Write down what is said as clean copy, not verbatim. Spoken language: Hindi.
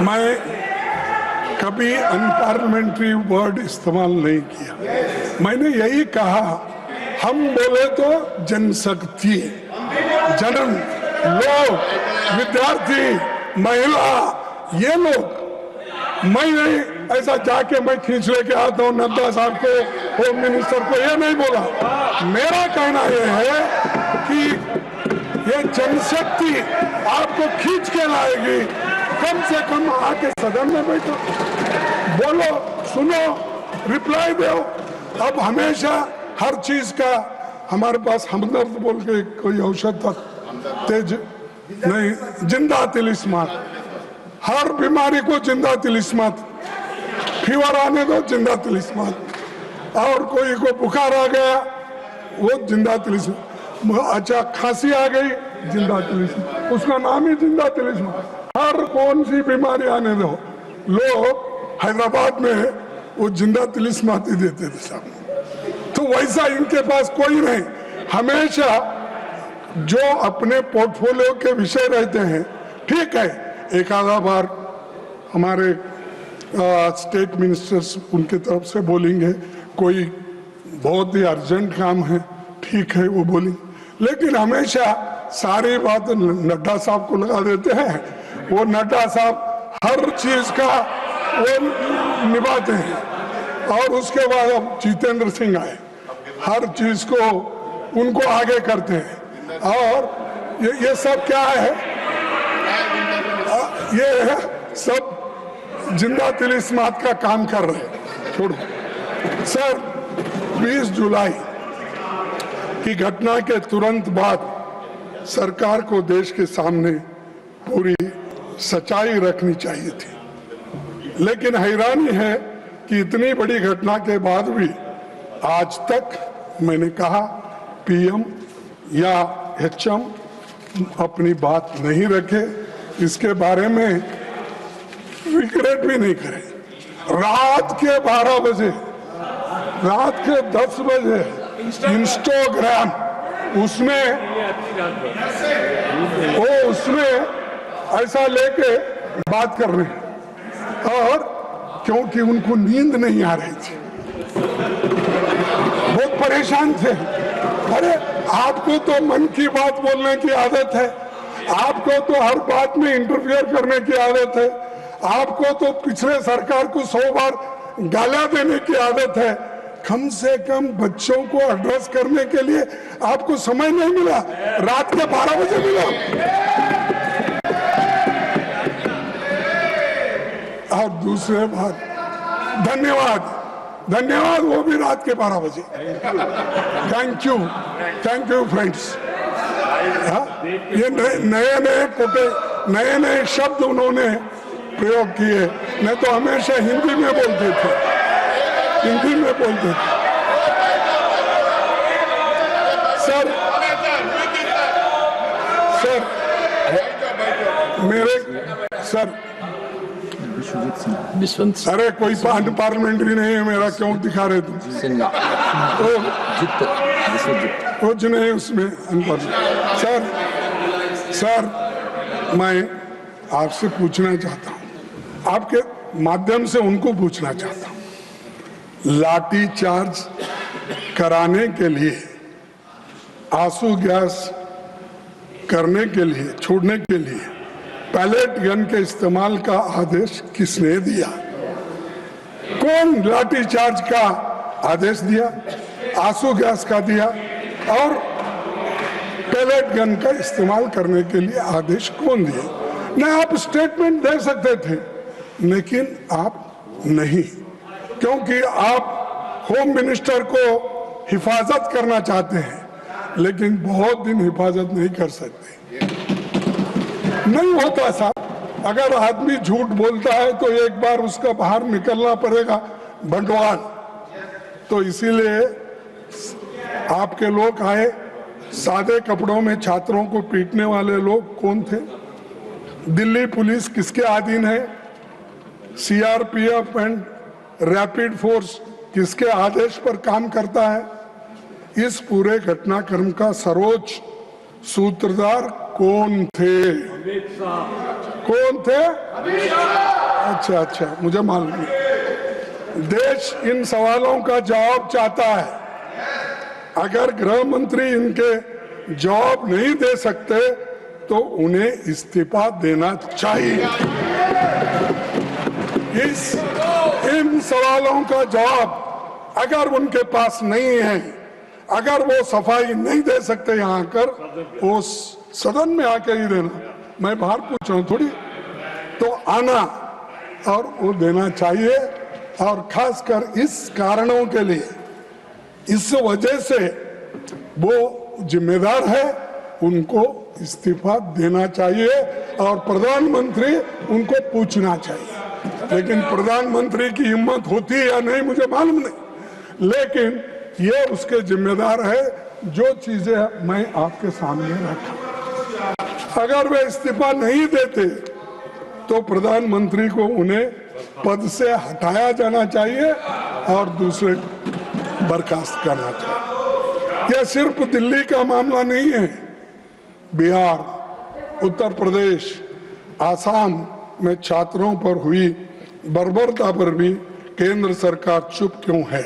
मैं कभी अनपार्लियामेंट्री वर्ड इस्तेमाल नहीं किया। मैंने यही कहा, हम बोले तो जनशक्ति, जन लोग, विद्यार्थी, महिला, ये लोग। मैं नहीं ऐसा जाके मैं खींच लेके आता हूँ नड्डा साहब को, होम मिनिस्टर को, ये नहीं बोला। मेरा कहना यह है कि ये जनशक्ति आपको खींच के लाएगी। कम से कम आके सदन में बैठो, बोलो, सुनो, रिप्लाई दो। अब हमेशा हर चीज का हमारे पास हमदर्द बोल के कोई औषध था, तेज नहीं, जिंदा तिलिस्मात। हर बीमारी को जिंदा तिलिस्मात, फीवर आने दो जिंदा तिलिस्मात, और कोई को बुखार आ गया वो जिंदा तिलिस्मात, अच्छा खांसी आ गई जिंदा तिलिस्मात, उसका नाम ही जिंदा तिलिस्मात। हर कौन सी बीमारी आने दो, लोग हैदराबाद में वो जिंदा तिलिस्मात ही देते थे साहब। तो वैसा इनके पास कोई नहीं। हमेशा जो अपने पोर्टफोलियो के विषय रहते हैं, ठीक है, एक आधा बार हमारे स्टेट मिनिस्टर्स उनके तरफ से बोलेंगे, कोई बहुत ही अर्जेंट काम है, ठीक है वो बोलेंगे, लेकिन हमेशा सारी बात नड्डा साहब को लगा देते हैं। वो नड्डा साहब हर चीज का वो निभाते हैं। और उसके बाद अब जितेंद्र सिंह आए, हर चीज को उनको आगे करते हैं। और ये सब क्या है, ये सब जिंदा तिलिस्मात का काम कर रहे हैं। छोड़ो सर, 20 जुलाई की घटना के तुरंत बाद सरकार को देश के सामने पूरी सच्चाई रखनी चाहिए थी, लेकिन हैरानी है कि इतनी बड़ी घटना के बाद भी आज तक मैंने कहा पीएम या एचएम अपनी बात नहीं रखे, इसके बारे में रिग्रेट भी नहीं करें। रात के 12 बजे, रात के 10 बजे इंस्टाग्राम उसमें ऐसा लेके बात कर रहे हैं, और क्योंकि उनको नींद नहीं आ रही थी, बहुत परेशान थे। अरे आपको तो मन की बात बोलने की आदत है, आपको तो हर बात में इंटरफियर करने की आदत है, आपको तो पिछले सरकार को 100 बार गालियां देने की आदत है। कम से कम बच्चों को एड्रेस करने के लिए आपको समय नहीं मिला, रात के 12 बजे मिला। और दूसरे बात, धन्यवाद, धन्यवाद, वो भी रात के 12 बजे। Thank you friends. ये नए शब्द उन्होंने प्रयोग किए, नहीं तो हमेशा हिंदी में बोलते थे, हिंदी में बोलते थे। सर मेरे सर अरे कोई पार्लियामेंट्री नहीं है मेरा, क्यों दिखा रहे तुम? कुछ नहीं उसमें सर मैं आपसे पूछना चाहता हूँ, आपके माध्यम से उनको पूछना चाहता हूँ, लाठी चार्ज कराने के लिए, आंसू गैस करने के लिए, छोड़ने के लिए पैलेट गन के इस्तेमाल का आदेश किसने दिया? कौन लाठी चार्ज का आदेश दिया, आंसू गैस का दिया, और पैलेट गन का इस्तेमाल करने के लिए आदेश कौन दिया? न आप स्टेटमेंट दे सकते थे, लेकिन आप नहीं, क्योंकि आप होम मिनिस्टर को हिफाजत करना चाहते हैं, लेकिन बहुत दिन हिफाजत नहीं कर सकते। नहीं होता साहब, अगर आदमी झूठ बोलता है तो एक बार उसका बाहर निकलना पड़ेगा बंटवाल। तो इसीलिए आपके लोग आए, सादे कपड़ों में छात्रों को पीटने वाले लोग कौन थे? दिल्ली पुलिस किसके अधीन है? सीआरपीएफ एंड रैपिड फोर्स किसके आदेश पर काम करता है? इस पूरे घटनाक्रम का सर्वोच्च सूत्रधार कौन थे? कौन थे? अच्छा अच्छा, मुझे मालूम नहीं। देश इन सवालों का जवाब चाहता है। अगर गृह मंत्री इनके जवाब नहीं दे सकते तो उन्हें इस्तीफा देना चाहिए। इन सवालों का जवाब अगर उनके पास नहीं है, अगर वो सफाई नहीं दे सकते यहाँ आकर, वो सदन में आकर ही देना, मैं बाहर पूछ रहा हूँ थोड़ी, तो आना और वो देना चाहिए। और खासकर इस कारणों के लिए, इस वजह से वो जिम्मेदार है, उनको इस्तीफा देना चाहिए और प्रधानमंत्री उनको पूछना चाहिए। लेकिन प्रधानमंत्री की हिम्मत होती है या नहीं मुझे मालूम नहीं, लेकिन ये उसके जिम्मेदार है जो चीजें मैं आपके सामने रखा। अगर वे इस्तीफा नहीं देते तो प्रधानमंत्री को उन्हें पद से हटाया जाना चाहिए और दूसरे बर्खास्त करना चाहिए। यह सिर्फ दिल्ली का मामला नहीं है, बिहार, उत्तर प्रदेश, आसाम में छात्रों पर हुई बर्बरता पर भी केंद्र सरकार चुप क्यों है?